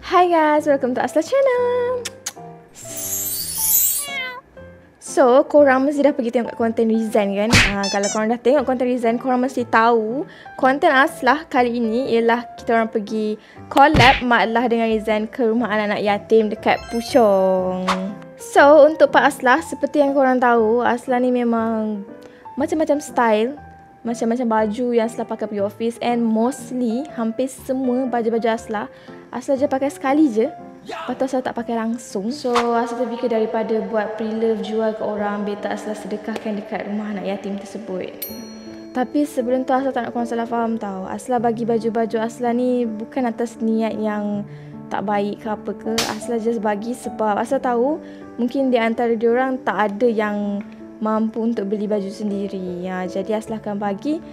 Hi guys, welcome to Asla channel. So, korang mesti dah pergi tengok konten Rizan kan? Kalau korang dah tengok konten Rizan, korang mesti tahu konten Aslah kali ini ialah kita orang pergi collab Mak Lah dengan Rizan ke rumah anak-anak yatim dekat Puchong. So, untuk Pak Aslah, seperti yang korang tahu, Aslah ni memang macam-macam style, macam-macam baju yang Aslah pakai pergi office, and mostly hampir semua baju-baju Aslah je pakai sekali je. Lepas tu Aslah tak pakai langsung. So Aslah terfikir daripada buat pre-love jual ke orang, better Aslah sedekahkan dekat rumah anak yatim tersebut. Tapi sebelum tu Aslah tak nak korang salah faham tau. Aslah bagi baju-baju Aslah ni bukan atas niat yang tak baik ke apa ke. Aslah just bagi sebab Aslah tahu mungkin di antara diorang tak ada yang mampu untuk beli baju sendiri. Jadi Aslah akan bagi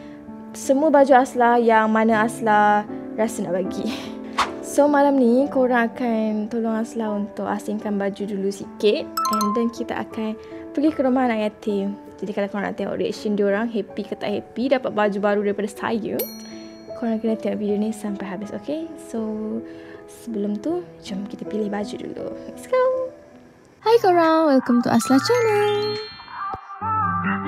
semua baju Aslah yang mana Aslah rasa nak bagi. So malam ni korang akan tolong Aslah untuk asingkan baju dulu sikit, and then kita akan pergi ke rumah anak yatim. Jadi kalau korang nak tengok reaction diorang, happy ke tak happy dapat baju baru daripada saya, korang kena tengok video ni sampai habis, okay? So sebelum tu, jom kita pilih baju dulu. Let's go! Hai korang, welcome to Asla channel.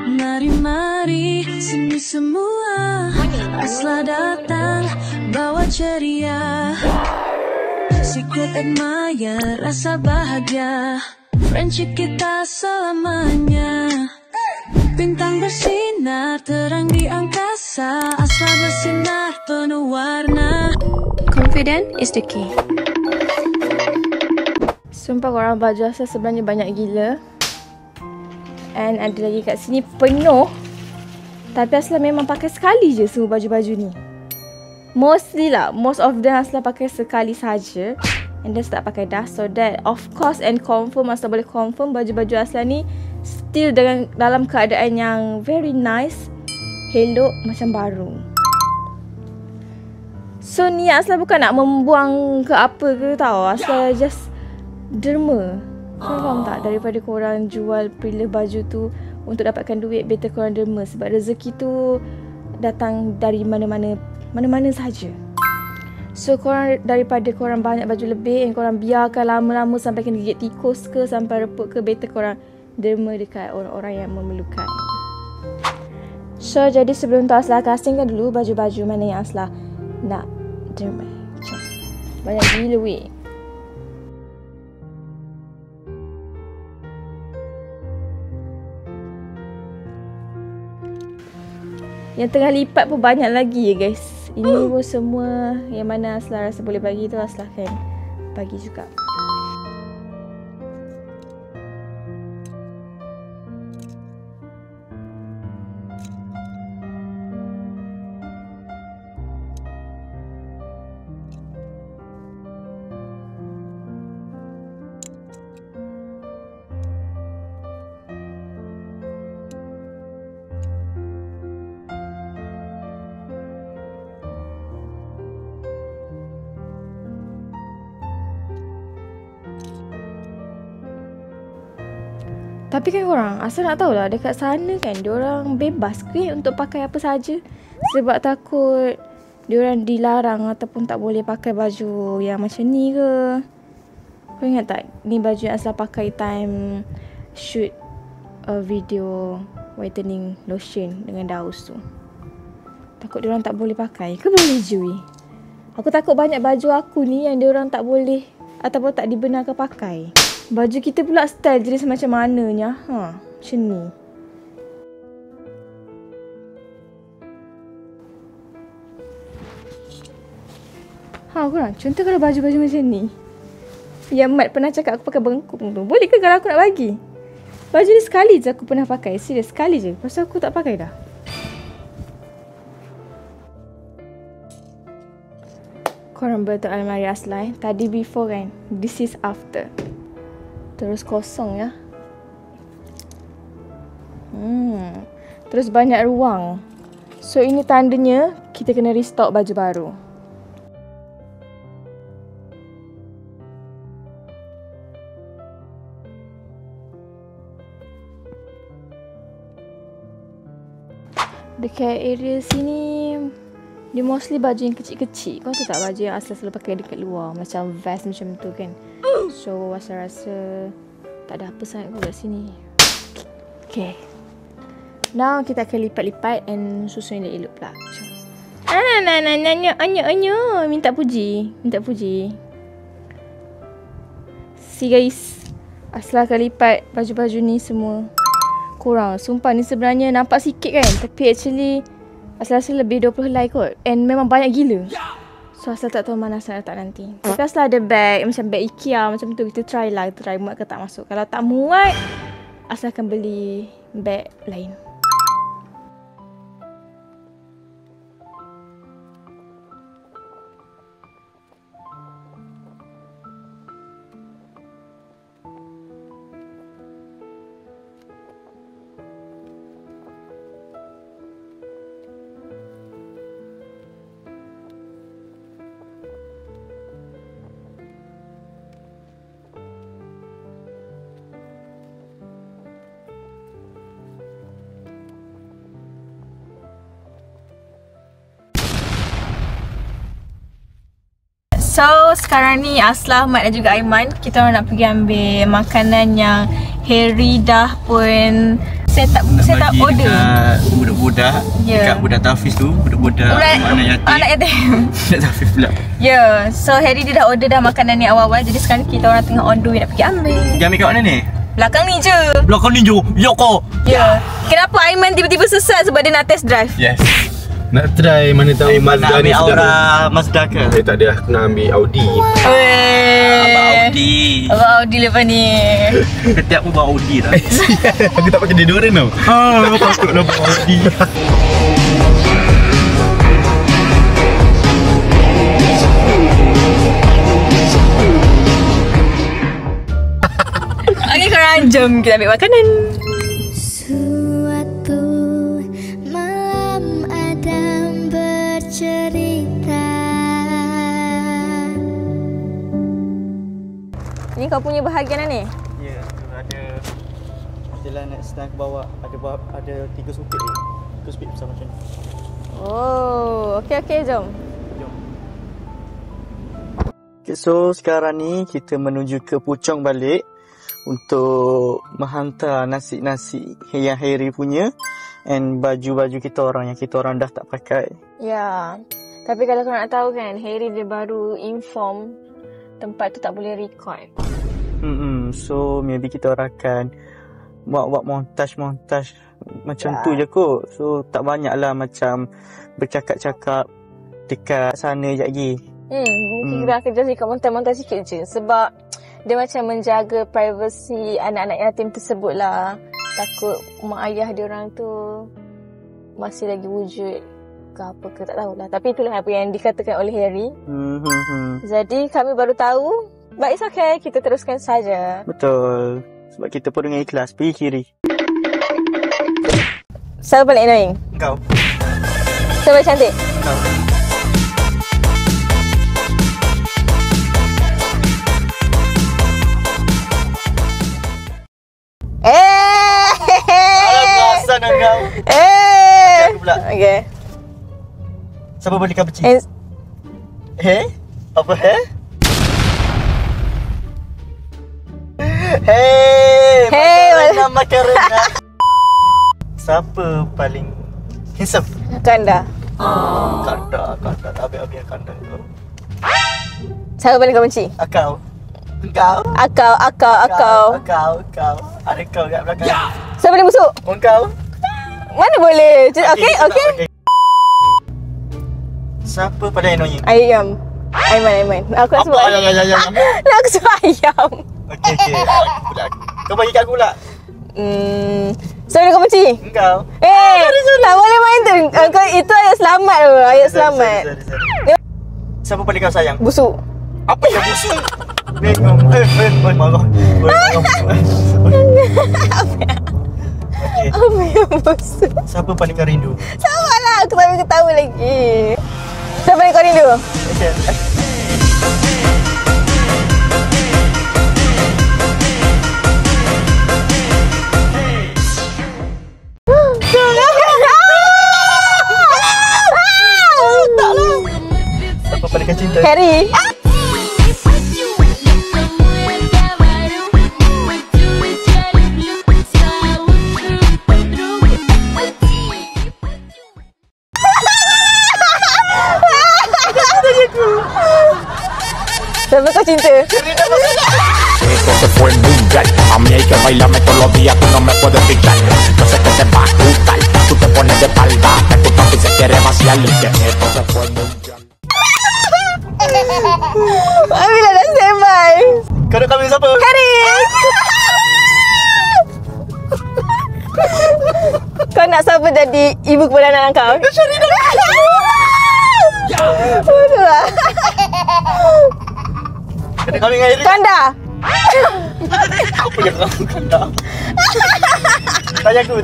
Mari-mari sini semua, Asla datang bawa ceria, secret admire rasa bahagia, friendship kita selamanya. Bintang bersinar terang di angkasa, Asla bersinar penuh warna. Confident is the key. Sumpah korang, baju Asla sebenarnya banyak gila. And ada lagi kat sini penuh. Tapi Aslah memang pakai sekali je semua baju-baju ni. Mostly lah, most of them Aslah pakai sekali saja. And then tak pakai dah. So that of course and confirm, Aslah boleh confirm baju-baju Aslah ni still dalam keadaan yang very nice, elok macam baru. So niat Aslah bukan nak membuang ke apa ke tau. Aslah just derma. Korang faham tak? Daripada korang jual pre-love baju tu untuk dapatkan duit, better korang derma. Sebab rezeki tu datang dari mana-mana saja. So daripada korang banyak baju lebih and korang biarkan lama-lama sampai kena gigit tikus ke, sampai reput ke, better korang derma dekat orang-orang yang memerlukan. So jadi sebelum tu Aslah castingkan dulu baju-baju mana yang Aslah nak derma. Banyak gila weh. Yang tengah lipat pun banyak lagi ya guys. Ini pun semua yang mana Aslah rasa boleh bagi tu Aslah akan bagi juga. Tapi kan korang, Asal nak tahu lah dekat sana kan diorang bebas ke untuk pakai apa saja. Sebab takut diorang dilarang ataupun tak boleh pakai baju yang macam ni ke. Kau ingat tak ni baju yang Asal pakai time shoot a video whitening lotion dengan daus tu. Takut diorang tak boleh pakai ke boleh je weh? Aku takut banyak baju aku ni yang diorang tak boleh ataupun tak dibenarkan pakai. Baju kita pula style jenis macam mananya? Macam ni. Korang, contoh kalau baju-baju macam ni. Yang Mat pernah cakap aku pakai bengkung tu. Boleh ke kalau aku nak bagi? Baju ni sekali je aku pernah pakai. Serius, sekali je. Lepas tu aku tak pakai dah. Korang betul almari Aslah. Tadi before kan. This is after. Terus kosong ya. Terus banyak ruang. So ini tandanya kita kena restock baju baru. Dekat area sini Dia mostly baju yang kecil-kecil. Kau tahu tak baju yang Asla selalu pakai dekat luar, macam vest macam tu kan. So Asla rasa tak ada apa sangat kat sini. Okay, now kita akan lipat-lipat and susun elok-elok pula. Minta puji. See guys, Asla akan lipat baju-baju ni semua. Korang, sumpah ni sebenarnya nampak sikit kan, tapi actually Asla rasa lebih 20 helai kot. And memang banyak gila. So Asla tak tahu mana Asla letak nanti. Tapi Asla ada bag, macam bag IKEA macam tu. Kita try lah, try muat ke tak masuk. Kalau tak muat, Asla akan beli bag lain. So sekarang ni Asla, Mat dan juga Aiman, kita orang nak pergi ambil makanan yang Harry dah pun set up order budak-budak dekat budak Tafiz tu, budak-budak anak yatim. Budak Tafiz pula. Ya, so Harry dia dah order dah makanan ni awal-awal. Jadi sekarang kita orang tengah on the way nak pergi ambil. Pergi ambil kat mana ni? Belakang ni je. Belakang ni je? Ya kau? Ya. Kenapa Aiman tiba-tiba sesat? Sebab dia nak test drive. Yes. Nak try mana tahu Mazda ni sedap. Aura Mazda ke? Tak ada, aku nak ambil Audi. Abang Audi. Abang Audi lepas ni. Ketiak pun bawa Audi lah. Aku tak pakai deodorant tau. Aku takut lah bawa Audi. Okay korang, jom kita ambil makanan. Ni kau punya bahagian ni? Ya, ada jalan nak sedang ke bawah, ada 3 supit ni. 3 supit besar macam ni. Oh, okey jom. Okay, so sekarang ni kita menuju ke Puchong balik untuk menghantar nasi-nasi yang Harry punya and baju-baju kita orang yang kita orang dah tak pakai. Ya. Tapi kalau kau nak tahu kan, Harry dia baru inform tempat tu tak boleh record. So maybe kita orang akan buat montage macam tu je kot. So tak banyak lah macam bercakap-cakap dekat sana je lagi. Mungkin kita akan just record montage sikit je. Sebab dia macam menjaga privasi anak-anak yatim tersebut lah. Takut mak ayah dia orang tu masih lagi wujud ke apa ke, tak tahulah. Tapi itulah apa yang dikatakan oleh Harry. Jadi kami baru tahu. But it's okay, kita teruskan saja. Betul. Sebab kita pun dengan ikhlas pergi kiri. Siapa paling annoying? Kau. Siapa paling cantik? Kau. Alah, sana kau. Aku pula. Okay. Siapa beli kau peci? Apa Hey, makarena. Siapa paling handsome? Kanda. Kanda. Habis Kanda tu. Siapa paling kau benci? Akau. Engkau. Akau. Ada kau kat belakang. Siapa paling busuk? Engkau. Mana boleh? Okay. Siapa paling annoying? Ayam. Aiman. Aku nak sebut ayam. Nak aku sebut ayam. Okay. Aku pula. Kau bagi kat aku pula. Siapa kau benci? Engkau. Tak boleh main tu. Itu ayat selamat tu. Ayat selamat. Sorry. Siapa paling kau sayang? Busuk. Apa yang busuk? Marah. Apa yang busuk? Siapa paling kau rindu? Sabarlah, aku tak boleh ketawa lagi. Siapa paling kau rindu? Siapa kau cinta? Esto se fue mundial. A mí hay que bailarme todos los días, tú no me puedes picar. Yo sé que te va a gustar. Tú te pones de espalda, que tu papi se quiere vaciar. Y que esto se fue mundial. Amila dah standby. Kau nak kahwin siapa? Harry. Kau nak siapa jadi ibu kepada anak kau? Syarina. Bodoh lah. Kau nak kahwin dengan Harry? Kanda. Apa yang kau kanda? Tanya aku.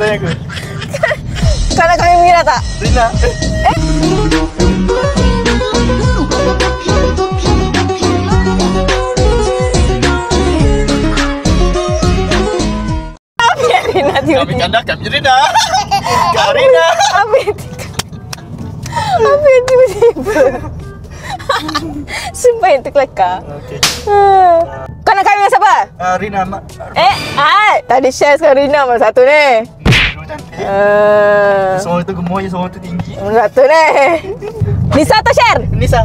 Kau nak kahwin Mira tak? Rina. Rina Kami tiba-tiba. kanda, kami Rina. Kau Rina. Apa yang tiba-tiba? Sumpah yang terkelakar. Okey. Kau nak kahwin dengan siapa? Rina, mak. Tadi share sekarang Rina mana satu ni? Dua cantik. Uh, Seorang tu gemuk, seorang tu tinggi. Mana satu ni? Nisa atau share? Nisa,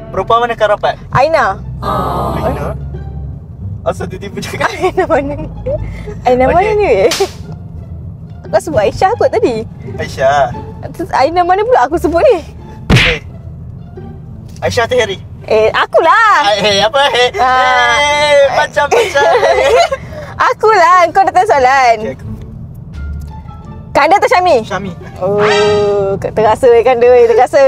perempuan mana kau rapat? Aina. Rina. Asal tiba-tiba cakap Aina mana ni? Aina mana ni weh? Kau sebut Aisyah kot tadi. Aisyah. Terus Aina mana pula aku sebut ni? Okay. Aisyah atau Harry? Akulah. Apa? Macam. Akulah. Kau datang soalan. Okay, aku. Kanda atau Syami? Syami. Oh, terasa weh Kanda weh. Terasa.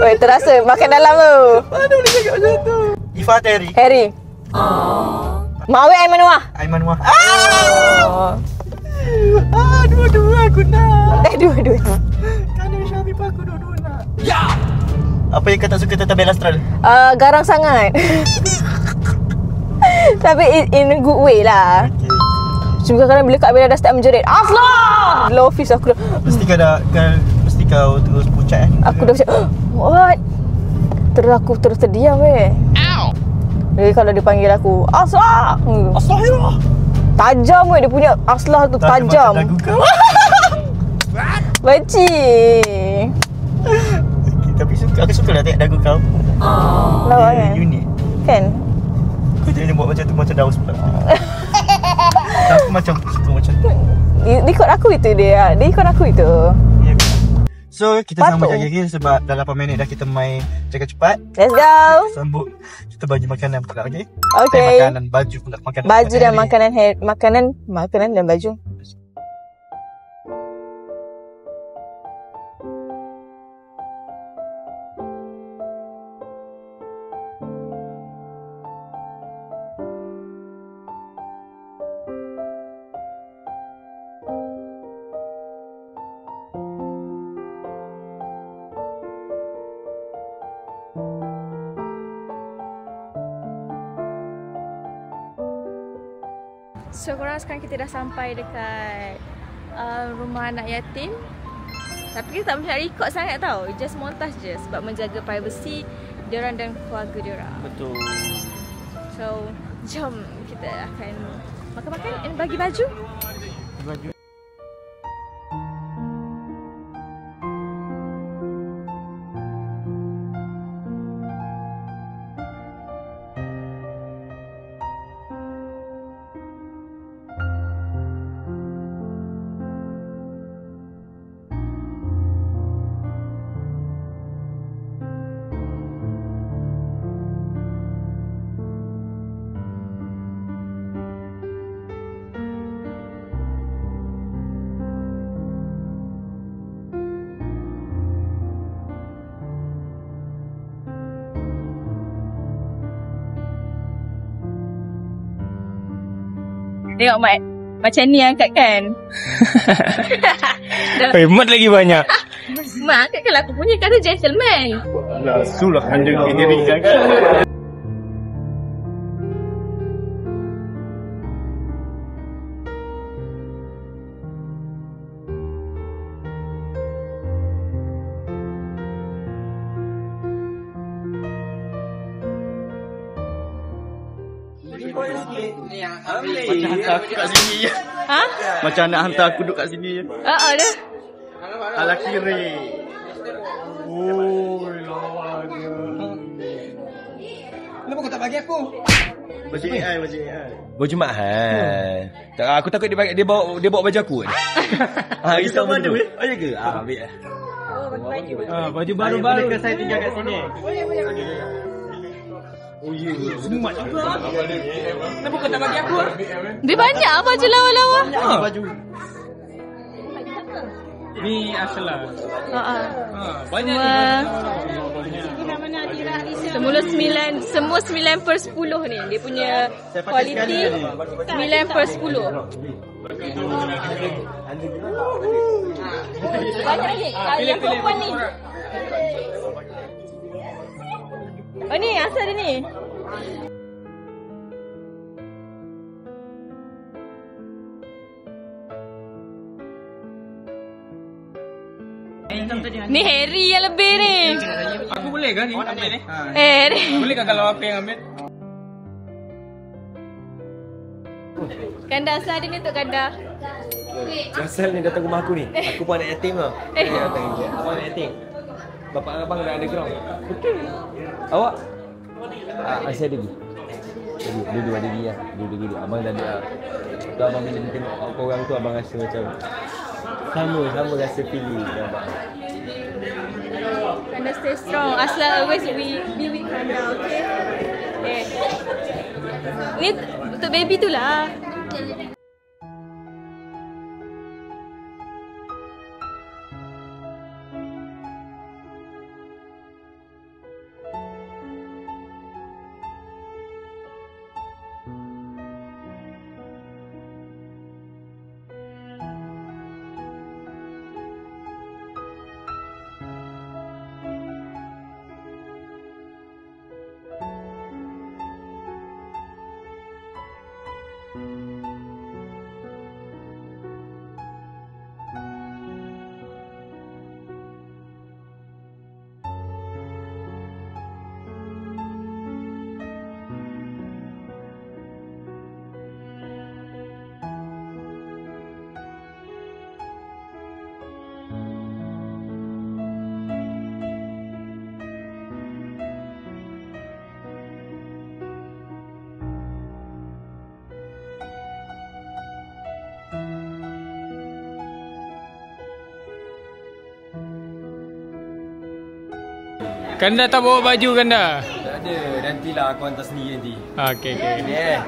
Weh, terasa. Makan dalam tu. Mana boleh cakap macam tu? Ifah atau Harry? Harry. Mawek Aiman Wah. Aiman Wah. Oh. Dua-dua aku nak. Dua-dua. Kanda Syami pun aku dua-dua nak. Ya! Apa yang kau tak suka tentang Bella Astral? Garang sangat. Tapi in a good way lah. Okay. Cuma kadang-kadang bila Kak Bella dah start menjerit, Aflah! Low office aku dah. Mesti kau terus pucat Aku dah macam, what? Terus aku terus terdiam weh. Jadi kalau dia panggil aku, Aslah! Astaghfirullah. Tajam weh dia punya Aslah tu, tajam. Dagu kau. Benci. Tapi aku suka lah tengok dagu kau. Lawa kan? Unik. Kan? Kau jangan buat macam tu, macam Daus pula. Aku macam suka macam tu. Dia ikut aku itu dia. Dia ikut aku itu. Ya. So kita sambut Patut. lagi sebab dah 8 minit dah kita main jaga cepat. Let's go. Sambut. Kita bagi makanan pula, okey? Okay. Makanan, baju pula, makanan. Baju dan makanan dan baju. So korang sekarang kita dah sampai dekat rumah anak yatim. Tapi kita tak boleh nak record sangat tau. Just montage je sebab menjaga privacy diorang dan keluarga diorang. Betul. So jom kita akan makan-makan dan bagi baju. Baju. Tengok Mat, macam ni angkat kan. Mat lagi banyak. Mat angkat kan aku punya kata gentleman. Lah, sulah anda diri kan. Macam hantar aku kat sini je. Ha? Macam nak hantar aku duduk kat sini je. Dah. Ala kiri. Kenapa kau tak bagi aku? Macam AI. Baju mahal. Tak, aku takut dia bawa baju aku ni. Bagi sama ada, weh. Oh ya ke? Ambil lah. Baju baru-baru. Boleh ke saya tinggal kat sini? Semat juga. Kenapa kau tak bagi aku? Dia banyak baju lawa-lawa. Baju. Ni Asla. Banyak semua 9/10 ni. Dia punya quality 9/10. Banyak lagi. Yang perempuan ni. Oh ni asal dia ni. Ni Harry yang lebih ni. Aku boleh ke ni? Harry. Boleh ke kalau apa yang ambil? Ganda asal dia ni untuk ganda. Asal ni datang rumah aku ni. Aku pun anak yatim tau. Dia datang ni. Aku anak yatim. Bapak abang dah underground. Betul. Awak? Asal ada pergi. Dua-dua ada pergi lah. Dua-dua. Abang dah ada. Tu abang bila tengok korang tu abang rasa macam sama rasa feeling abang. Kanda stay strong. Asla always we be with Kanda, okay? Ni untuk baby tu lah. Kanda tak bawa baju Kanda? Tak ada. Nantilah aku hantar sendiri nanti. Okey. Yeah.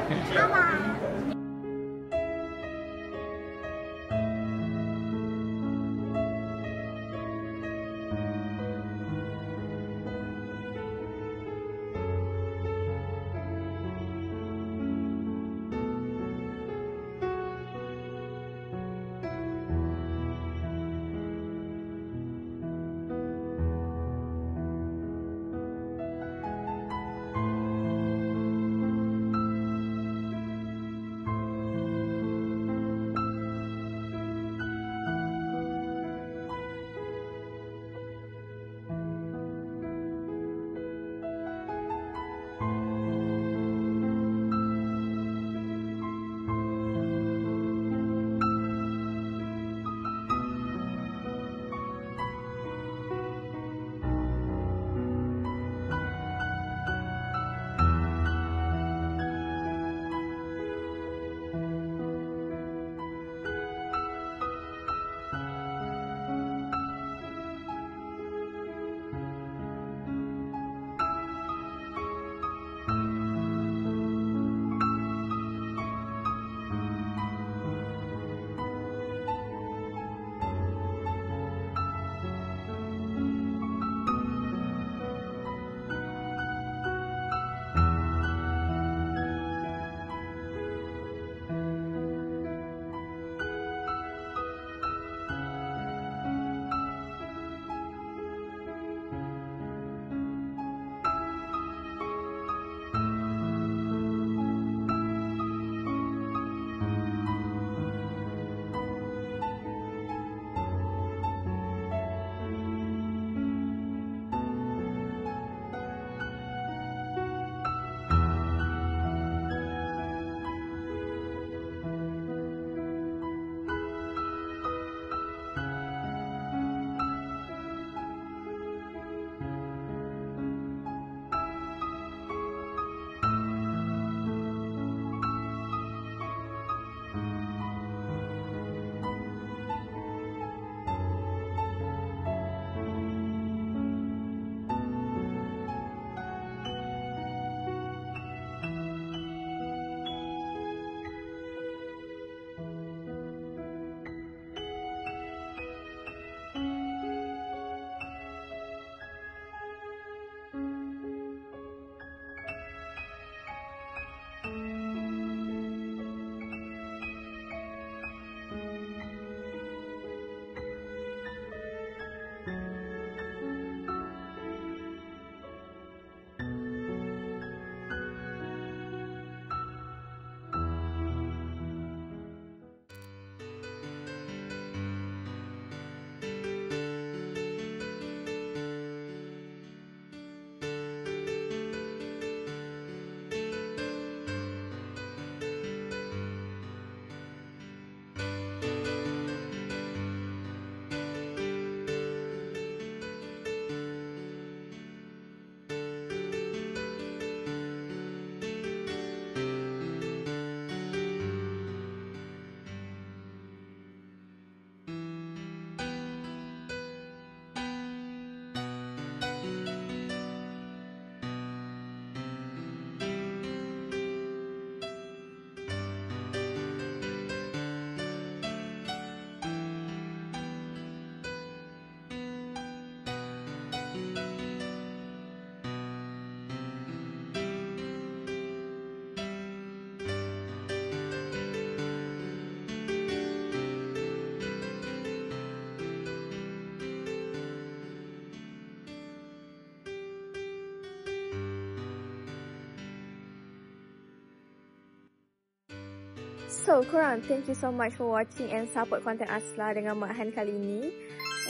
So, korang, thank you so much for watching and support konten Aslah dengan Mak Han kali ini.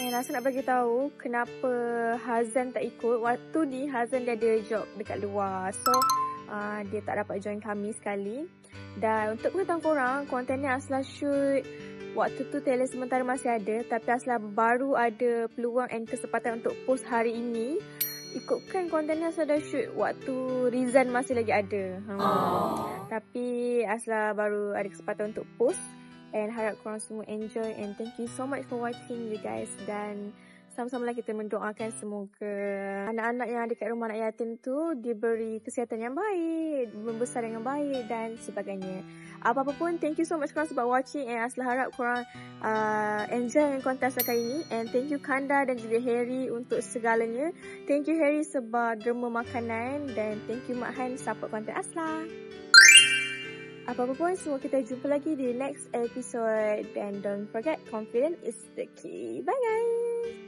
And Aslah nak bagi tahu kenapa Hazan tak ikut. Waktu ni Hazan dia ada job dekat luar. So, dia tak dapat join kami sekali. Dan untuk pengetahuan korang, konten ni Aslah shoot waktu tu talent sementara masih ada. Tapi Aslah baru ada peluang and kesempatan untuk post hari ini. Ikutkan konten ni Aslah dah shoot waktu Rizan masih lagi ada. Tapi Aslah baru ada kesempatan untuk post. And harap korang semua enjoy. And thank you so much for watching you guys. Dan sama-sama lah kita mendoakan semoga anak-anak yang ada kat rumah anak yatim tu diberi kesihatan yang baik, membesar dengan baik dan sebagainya. Apa-apa pun, thank you so much korang sebab watching. And Aslah harap korang enjoy dengan konten Aslah kali ini. And thank you Kanda dan juga Harry untuk segalanya. Thank you Harry sebab derma makanan. Dan thank you Mak Han support konten Aslah. Apa-apa pun, semua kita jumpa lagi di next episode. And don't forget, confidence is the key. Bye guys!